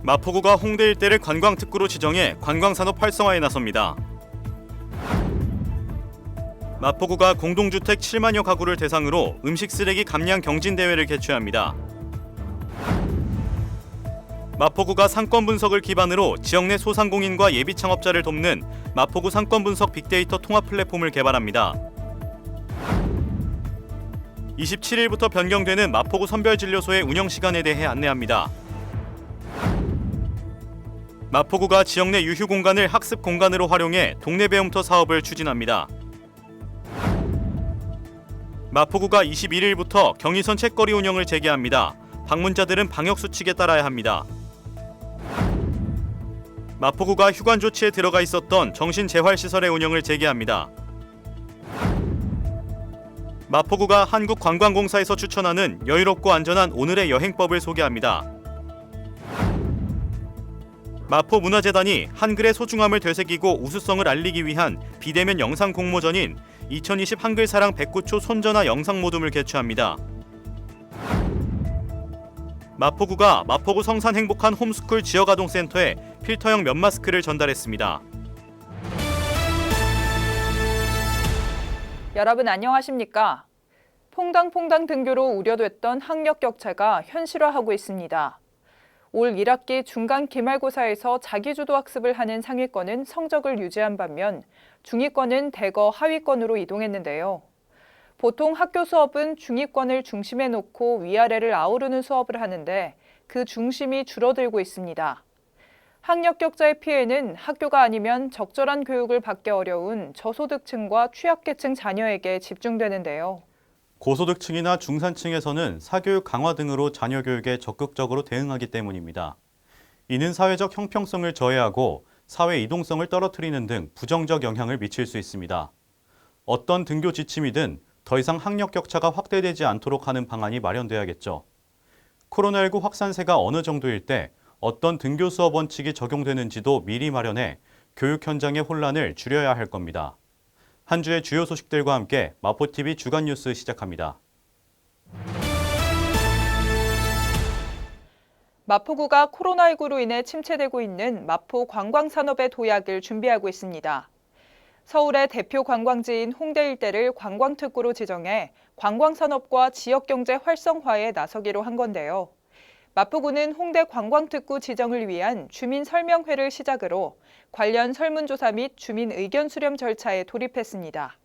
마포구가 홍대 일대를 관광특구로 지정해 관광산업 활성화에 나섭니다. 마포구가 공동주택 7만여 가구를 대상으로 음식 쓰레기 감량 경진대회를 개최합니다. 마포구가 상권 분석을 기반으로 지역 내 소상공인과 예비 창업자를 돕는 마포구 상권 분석 빅데이터 통합 플랫폼을 개발합니다. 27일부터 변경되는 마포구 선별진료소의 운영 시간에 대해 안내합니다. 마포구가 지역 내 유휴 공간을 학습 공간으로 활용해 동네 배움터 사업을 추진합니다. 마포구가 21일부터 경의선 책거리 운영을 재개합니다. 방문자들은 방역수칙에 따라야 합니다. 마포구가 휴관 조치에 들어가 있었던 정신재활시설의 운영을 재개합니다. 마포구가 한국관광공사에서 추천하는 여유롭고 안전한 오늘의 여행법을 소개합니다. 마포문화재단이 한글의 소중함을 되새기고 우수성을 알리기 위한 비대면 영상 공모전인 2020 한글사랑 109초 손전화 영상 모둠을 개최합니다. 마포구가 마포구 성산 행복한 홈스쿨 지역아동센터에 필터형 면 마스크를 전달했습니다. 여러분 안녕하십니까? 퐁당퐁당 등교로 우려됐던 학력 격차가 현실화하고 있습니다. 올 1학기 중간 기말고사에서 자기주도 학습을 하는 상위권은 성적을 유지한 반면 중위권은 대거 하위권으로 이동했는데요. 보통 학교 수업은 중위권을 중심에 놓고 위아래를 아우르는 수업을 하는데 그 중심이 줄어들고 있습니다. 학력 격차의 피해는 학교가 아니면 적절한 교육을 받기 어려운 저소득층과 취약계층 자녀에게 집중되는데요. 고소득층이나 중산층에서는 사교육 강화 등으로 자녀 교육에 적극적으로 대응하기 때문입니다. 이는 사회적 형평성을 저해하고 사회 이동성을 떨어뜨리는 등 부정적 영향을 미칠 수 있습니다. 어떤 등교 지침이든 더 이상 학력 격차가 확대되지 않도록 하는 방안이 마련돼야겠죠. 코로나19 확산세가 어느 정도일 때 어떤 등교 수업 원칙이 적용되는지도 미리 마련해 교육 현장의 혼란을 줄여야 할 겁니다. 한 주의 주요 소식들과 함께 마포TV 주간 뉴스 시작합니다. 마포구가 코로나19로 인해 침체되고 있는 마포 관광산업의 도약을 준비하고 있습니다. 서울의 대표 관광지인 홍대 일대를 관광특구로 지정해 관광산업과 지역경제 활성화에 나서기로 한 건데요. 마포구는 홍대 관광특구 지정을 위한 주민설명회를 시작으로 관련 설문조사 및 주민 의견 수렴 절차에 돌입했습니다.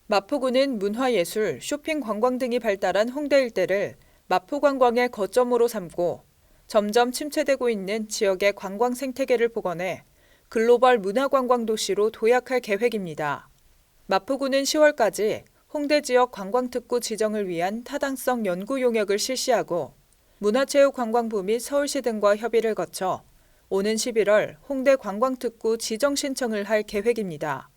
마포구는 문화예술, 쇼핑 관광 등이 발달한 홍대 일대를 마포관광의 거점으로 삼고 점점 침체되고 있는 지역의 관광 생태계를 복원해 글로벌 문화관광 도시로 도약할 계획입니다. 마포구는 10월까지 홍대 지역 관광특구 지정을 위한 타당성 연구 용역을 실시하고 문화체육관광부 및 서울시 등과 협의를 거쳐 오는 11월 홍대 관광특구 지정 신청을 할 계획입니다.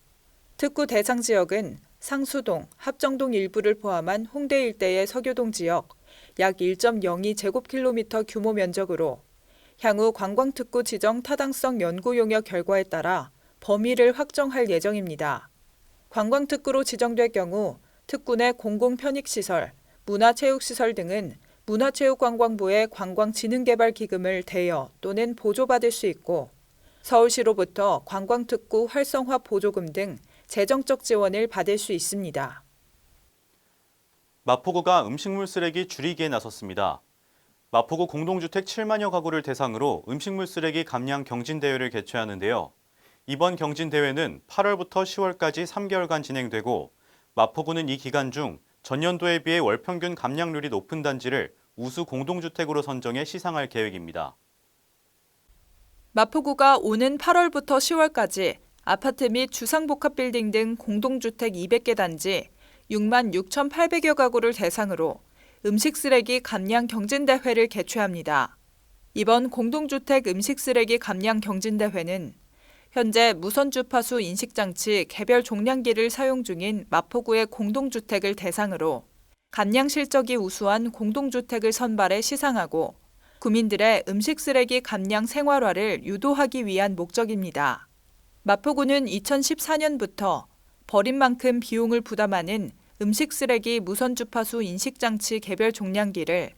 특구 대상 지역은 상수동, 합정동 일부를 포함한 홍대 일대의 서교동 지역 약 1.02제곱킬로미터 규모 면적으로 향후 관광특구 지정 타당성 연구 용역 결과에 따라 범위를 확정할 예정입니다. 관광특구로 지정될 경우 특구 내 공공편익시설, 문화체육시설 등은 문화체육관광부의 관광진흥개발기금을 대여 또는 보조받을 수 있고 서울시로부터 관광특구 활성화 보조금 등 재정적 지원을 받을 수 있습니다. 마포구가 음식물 쓰레기 줄이기에 나섰습니다. 마포구 공동주택 7만여 가구를 대상으로 음식물 쓰레기 감량 경진대회를 개최하는데요. 이번 경진대회는 8월부터 10월까지 3개월간 진행되고 마포구는 이 기간 중 전년도에 비해 월평균 감량률이 높은 단지를 우수 공동주택으로 선정해 시상할 계획입니다. 마포구가 오는 8월부터 10월까지 아파트 및 주상복합빌딩 등 공동주택 200개 단지 6만 6,800여 가구를 대상으로 음식 쓰레기 감량 경진대회를 개최합니다. 이번 공동주택 음식 쓰레기 감량 경진대회는 현재 무선 주파수 인식장치 개별 종량기를 사용 중인 마포구의 공동주택을 대상으로 감량 실적이 우수한 공동주택을 선발해 시상하고 구민들의 음식 쓰레기 감량 생활화를 유도하기 위한 목적입니다. 마포구는 2014년부터 버린 만큼 비용을 부담하는 음식 쓰레기 무선 주파수 인식장치 개별 종량기를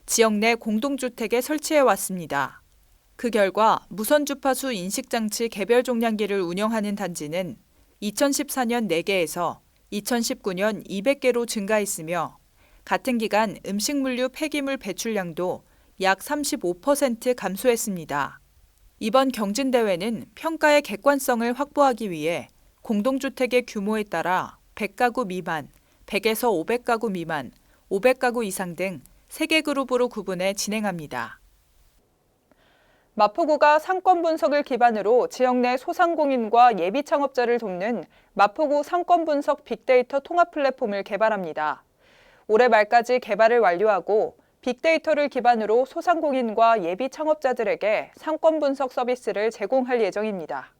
지역 내 공동주택에 설치해 왔습니다. 그 결과 무선 주파수 인식장치 개별 종량기를 운영하는 단지는 2014년 4개에서 2019년 200개로 증가했으며 같은 기간 음식물류 폐기물 배출량도 약 35% 감소했습니다. 이번 경진대회는 평가의 객관성을 확보하기 위해 공동주택의 규모에 따라 100가구 미만, 100에서 500가구 미만, 500가구 이상 등 3개 그룹으로 구분해 진행합니다. 마포구가 상권 분석을 기반으로 지역 내 소상공인과 예비 창업자를 돕는 마포구 상권 분석 빅데이터 통합 플랫폼을 개발합니다. 올해 말까지 개발을 완료하고 빅데이터를 기반으로 소상공인과 예비 창업자들에게 상권 분석 서비스를 제공할 예정입니다.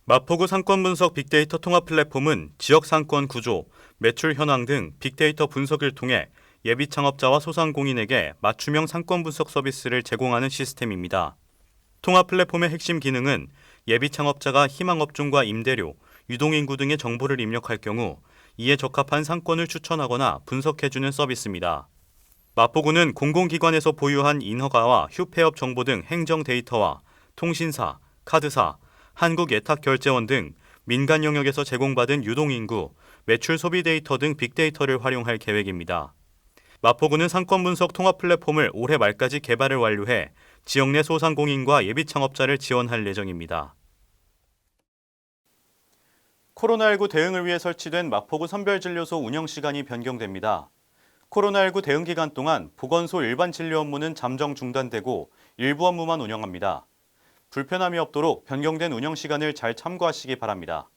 마포구 상권 분석 빅데이터 통합 플랫폼은 지역 상권 구조, 매출 현황 등 빅데이터 분석을 통해 예비 창업자와 소상공인에게 맞춤형 상권 분석 서비스를 제공하는 시스템입니다. 통합 플랫폼의 핵심 기능은 예비 창업자가 희망 업종과 임대료, 유동인구 등의 정보를 입력할 경우 이에 적합한 상권을 추천하거나 분석해주는 서비스입니다. 마포구는 공공기관에서 보유한 인허가와 휴폐업 정보 등 행정 데이터와 통신사, 카드사, 한국예탁결제원 등 민간 영역에서 제공받은 유동인구, 매출 소비 데이터 등 빅데이터를 활용할 계획입니다. 마포구는 상권 분석 통합 플랫폼을 올해 말까지 개발을 완료해 지역 내 소상공인과 예비 창업자를 지원할 예정입니다. 코로나19 대응을 위해 설치된 마포구 선별진료소 운영 시간이 변경됩니다. 코로나19 대응 기간 동안 보건소 일반 진료 업무는 잠정 중단되고 일부 업무만 운영합니다. 불편함이 없도록 변경된 운영 시간을 잘 참고하시기 바랍니다.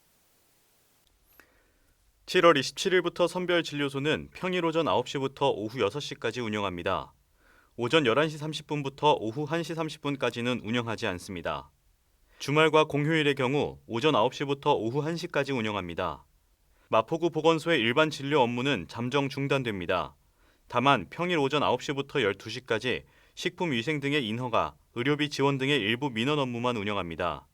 7월 27일부터 선별진료소는 평일 오전 9시부터 오후 6시까지 운영합니다. 오전 11시 30분부터 오후 1시 30분까지는 운영하지 않습니다. 주말과 공휴일의 경우 오전 9시부터 오후 1시까지 운영합니다. 마포구 보건소의 일반 진료 업무는 잠정 중단됩니다. 다만 평일 오전 9시부터 12시까지 식품위생 등의 인허가, 의료비 지원 등의 일부 민원 업무만 운영합니다.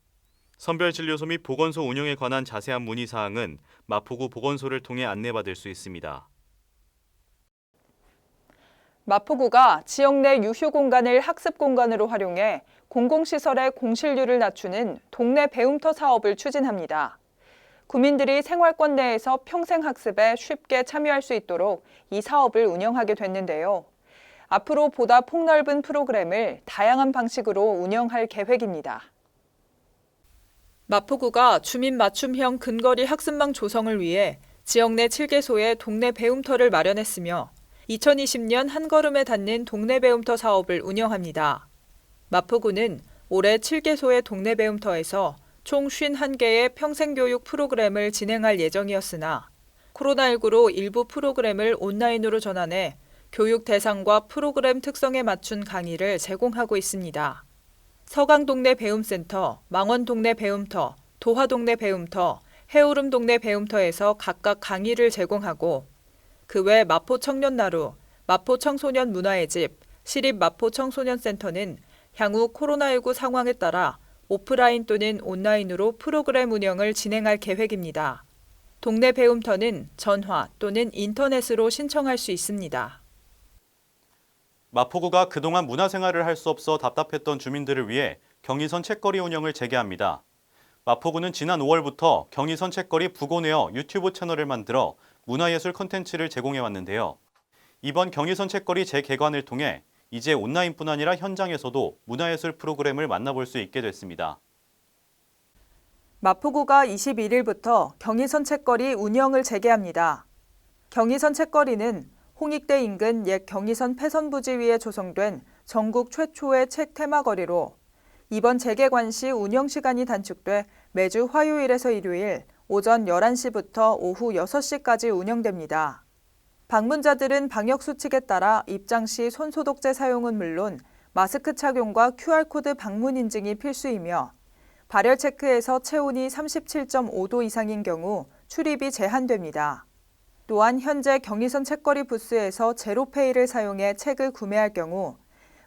선별진료소 및 보건소 운영에 관한 자세한 문의사항은 마포구 보건소를 통해 안내받을 수 있습니다. 마포구가 지역 내 유휴 공간을 학습 공간으로 활용해 공공시설의 공실률을 낮추는 동네 배움터 사업을 추진합니다. 구민들이 생활권 내에서 평생 학습에 쉽게 참여할 수 있도록 이 사업을 운영하게 됐는데요. 앞으로 보다 폭넓은 프로그램을 다양한 방식으로 운영할 계획입니다. 마포구가 주민 맞춤형 근거리 학습망 조성을 위해 지역 내 7개소에 동네 배움터를 마련했으며 2020년 한 걸음에 닿는 동네 배움터 사업을 운영합니다. 마포구는 올해 7개소의 동네 배움터에서 총 51개의 평생교육 프로그램을 진행할 예정이었으나 코로나19로 일부 프로그램을 온라인으로 전환해 교육 대상과 프로그램 특성에 맞춘 강의를 제공하고 있습니다. 서강동네 배움센터, 망원동네 배움터, 도화동네 배움터, 해오름 동네 배움터에서 각각 강의를 제공하고 그 외 마포 청년나루, 마포 청소년 문화의 집, 시립 마포 청소년센터는 향후 코로나19 상황에 따라 오프라인 또는 온라인으로 프로그램 운영을 진행할 계획입니다. 동네 배움터는 전화 또는 인터넷으로 신청할 수 있습니다. 마포구가 그동안 문화생활을 할 수 없어 답답했던 주민들을 위해 경의선 책거리 운영을 재개합니다. 마포구는 지난 5월부터 경의선 책거리 북온에어 유튜브 채널을 만들어 문화예술 콘텐츠를 제공해왔는데요. 이번 경의선 책거리 재개관을 통해 이제 온라인뿐 아니라 현장에서도 문화예술 프로그램을 만나볼 수 있게 됐습니다. 마포구가 21일부터 경의선 책거리 운영을 재개합니다. 경의선 책거리는 홍익대 인근 옛 경의선 폐선부지 위에 조성된 전국 최초의 책 테마거리로 이번 재개관 시 운영 시간이 단축돼 매주 화요일에서 일요일 오전 11시부터 오후 6시까지 운영됩니다. 방문자들은 방역수칙에 따라 입장 시 손소독제 사용은 물론 마스크 착용과 QR코드 방문 인증이 필수이며 발열 체크에서 체온이 37.5도 이상인 경우 출입이 제한됩니다. 또한 현재 경의선 책거리 부스에서 제로페이를 사용해 책을 구매할 경우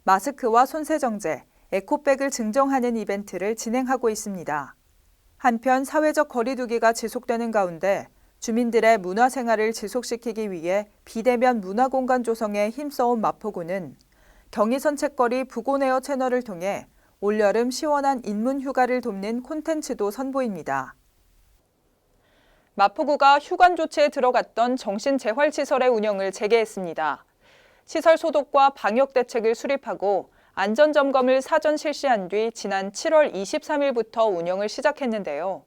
마스크와 손세정제, 에코백을 증정하는 이벤트를 진행하고 있습니다. 한편 사회적 거리 두기가 지속되는 가운데 주민들의 문화생활을 지속시키기 위해 비대면 문화공간 조성에 힘써온 마포구는 경의선책거리 부곤에어 채널을 통해 올여름 시원한 인문휴가를 돕는 콘텐츠도 선보입니다. 마포구가 휴관 조치에 들어갔던 정신재활시설의 운영을 재개했습니다. 시설 소독과 방역 대책을 수립하고 안전점검을 사전 실시한 뒤 지난 7월 23일부터 운영을 시작했는데요.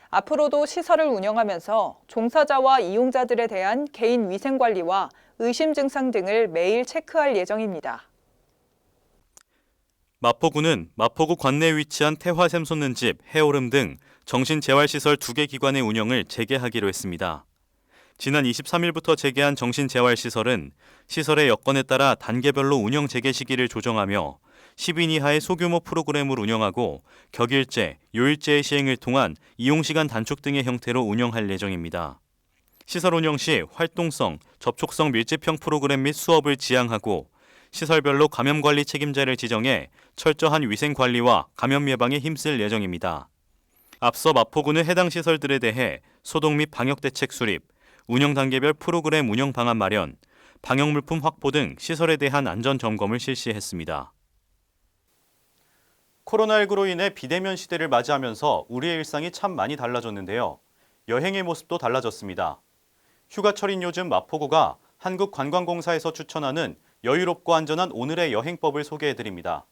앞으로도 시설을 운영하면서 종사자와 이용자들에 대한 개인 위생 관리와 의심 증상 등을 매일 체크할 예정입니다. 마포구는 마포구 관내에 위치한 태화샘 솟는집, 해오름 등 정신재활시설 2개 기관의 운영을 재개하기로 했습니다. 지난 23일부터 재개한 정신재활시설은 시설의 여건에 따라 단계별로 운영 재개 시기를 조정하며 10인 이하의 소규모 프로그램을 운영하고 격일제, 요일제의 시행을 통한 이용시간 단축 등의 형태로 운영할 예정입니다. 시설 운영 시 활동성, 접촉성 밀집형 프로그램 및 수업을 지향하고 시설별로 감염관리 책임자를 지정해 철저한 위생관리와 감염 예방에 힘쓸 예정입니다. 앞서 마포구는 해당 시설들에 대해 소독 및 방역대책 수립, 운영 단계별 프로그램 운영 방안 마련, 방역물품 확보 등 시설에 대한 안전점검을 실시했습니다. 코로나19로 인해 비대면 시대를 맞이하면서 우리의 일상이 참 많이 달라졌는데요. 여행의 모습도 달라졌습니다. 휴가철인 요즘 마포구가 한국관광공사에서 추천하는 여유롭고 안전한 오늘의 여행법을 소개해드립니다.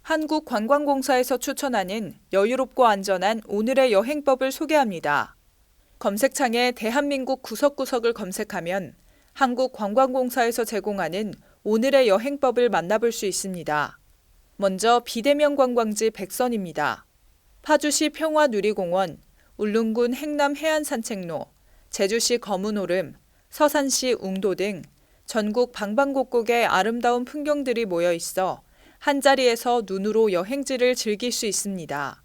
한국관광공사에서 추천하는 여유롭고 안전한 오늘의 여행법을 소개합니다. 검색창에 대한민국 구석구석을 검색하면 한국관광공사에서 제공하는 오늘의 여행법을 만나볼 수 있습니다. 먼저 비대면 관광지 백선입니다. 파주시 평화누리공원, 울릉군 행남 해안산책로, 제주시 검은오름, 서산시 웅도 등 전국 방방곡곡에 아름다운 풍경들이 모여 있어 한자리에서 눈으로 여행지를 즐길 수 있습니다.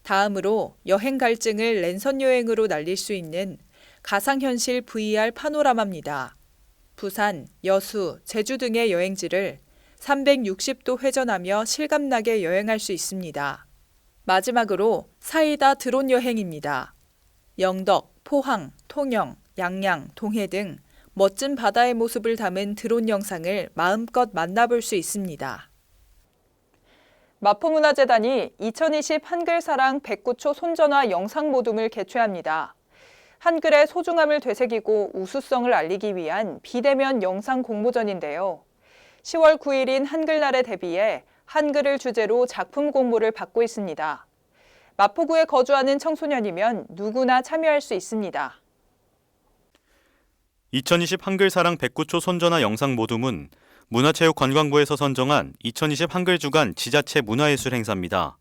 다음으로 여행 갈증을 랜선 여행으로 날릴 수 있는 가상현실 VR 파노라마입니다. 부산, 여수, 제주 등의 여행지를 360도 회전하며 실감나게 여행할 수 있습니다. 마지막으로 사이다 드론 여행입니다. 영덕, 포항, 통영, 양양, 동해 등 멋진 바다의 모습을 담은 드론 영상을 마음껏 만나볼 수 있습니다. 마포문화재단이 2020 한글사랑 109초 손전화 영상 모둠을 개최합니다. 한글의 소중함을 되새기고 우수성을 알리기 위한 비대면 영상 공모전인데요. 10월 9일인 한글날에 대비해 한글을 주제로 작품 공모를 받고 있습니다. 마포구에 거주하는 청소년이면 누구나 참여할 수 있습니다. 2020 한글사랑 109초 손전화 영상 모둠은 문화체육관광부에서 선정한 2020 한글주간 지자체 문화예술 행사입니다.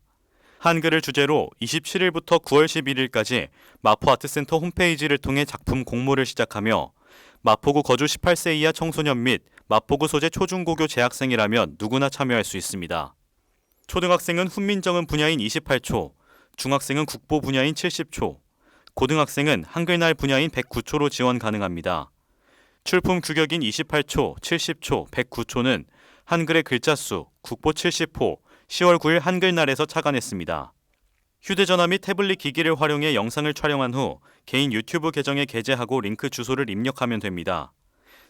한글을 주제로 27일부터 9월 11일까지 마포아트센터 홈페이지를 통해 작품 공모를 시작하며 마포구 거주 18세 이하 청소년 및 마포구 소재 초중고교 재학생이라면 누구나 참여할 수 있습니다. 초등학생은 훈민정음 분야인 28초, 중학생은 국보 분야인 70초, 고등학생은 한글날 분야인 109초로 지원 가능합니다. 출품 규격인 28초, 70초, 109초는 한글의 글자 수, 국보 70호, 10월 9일 한글날에서 착안했습니다. 휴대전화 및 태블릿 기기를 활용해 영상을 촬영한 후 개인 유튜브 계정에 게재하고 링크 주소를 입력하면 됩니다.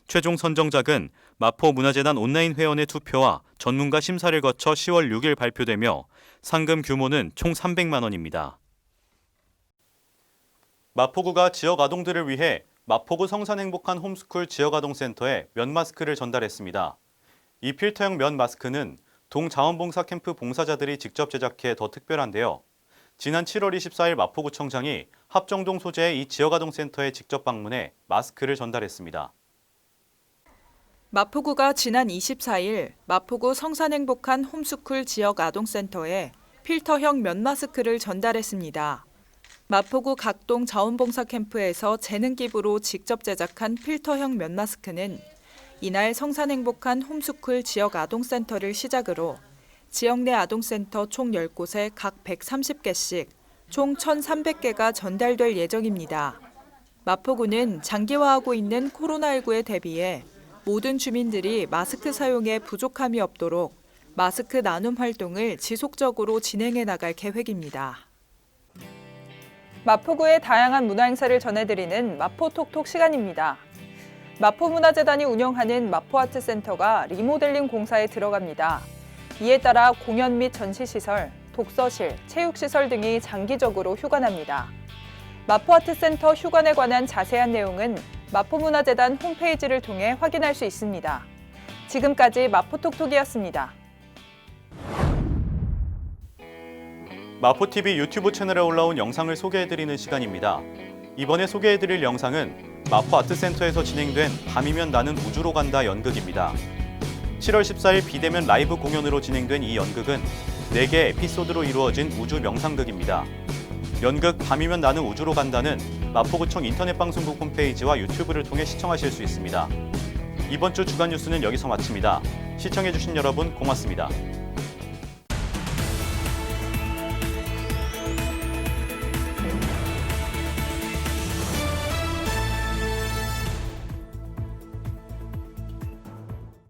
최종 선정작은 마포문화재단 온라인 회원의 투표와 전문가 심사를 거쳐 10월 6일 발표되며 상금 규모는 총 300만 원입니다. 마포구가 지역 아동들을 위해 마포구 성산행복한 홈스쿨 지역아동센터에 면 마스크를 전달했습니다. 이 필터형 면 마스크는 동자원봉사 캠프 봉사자들이 직접 제작해 더 특별한데요. 지난 7월 24일 마포구청장이 합정동 소재의 이 지역아동센터에 직접 방문해 마스크를 전달했습니다. 마포구가 지난 24일 마포구 성산행복한 홈스쿨 지역아동센터에 필터형 면 마스크를 전달했습니다. 마포구 각동 자원봉사 캠프에서 재능 기부로 직접 제작한 필터형 면 마스크는 이날 성산행복한 홈스쿨 지역아동센터를 시작으로 지역 내 아동센터 총 10곳에 각 130개씩 총 1,300개가 전달될 예정입니다. 마포구는 장기화하고 있는 코로나19에 대비해 모든 주민들이 마스크 사용에 부족함이 없도록 마스크 나눔 활동을 지속적으로 진행해 나갈 계획입니다. 마포구의 다양한 문화행사를 전해드리는 마포톡톡 시간입니다. 마포문화재단이 운영하는 마포아트센터가 리모델링 공사에 들어갑니다. 이에 따라 공연 및 전시시설, 독서실, 체육시설 등이 장기적으로 휴관합니다. 마포아트센터 휴관에 관한 자세한 내용은 마포문화재단 홈페이지를 통해 확인할 수 있습니다. 지금까지 마포톡톡이었습니다. 마포TV 유튜브 채널에 올라온 영상을 소개해드리는 시간입니다. 이번에 소개해드릴 영상은 마포아트센터에서 진행된 밤이면 나는 우주로 간다 연극입니다. 7월 14일 비대면 라이브 공연으로 진행된 이 연극은 4개 에피소드로 이루어진 우주 명상극입니다. 연극 밤이면 나는 우주로 간다는 마포구청 인터넷방송국 홈페이지와 유튜브를 통해 시청하실 수 있습니다. 이번 주 주간 뉴스는 여기서 마칩니다. 시청해주신 여러분 고맙습니다.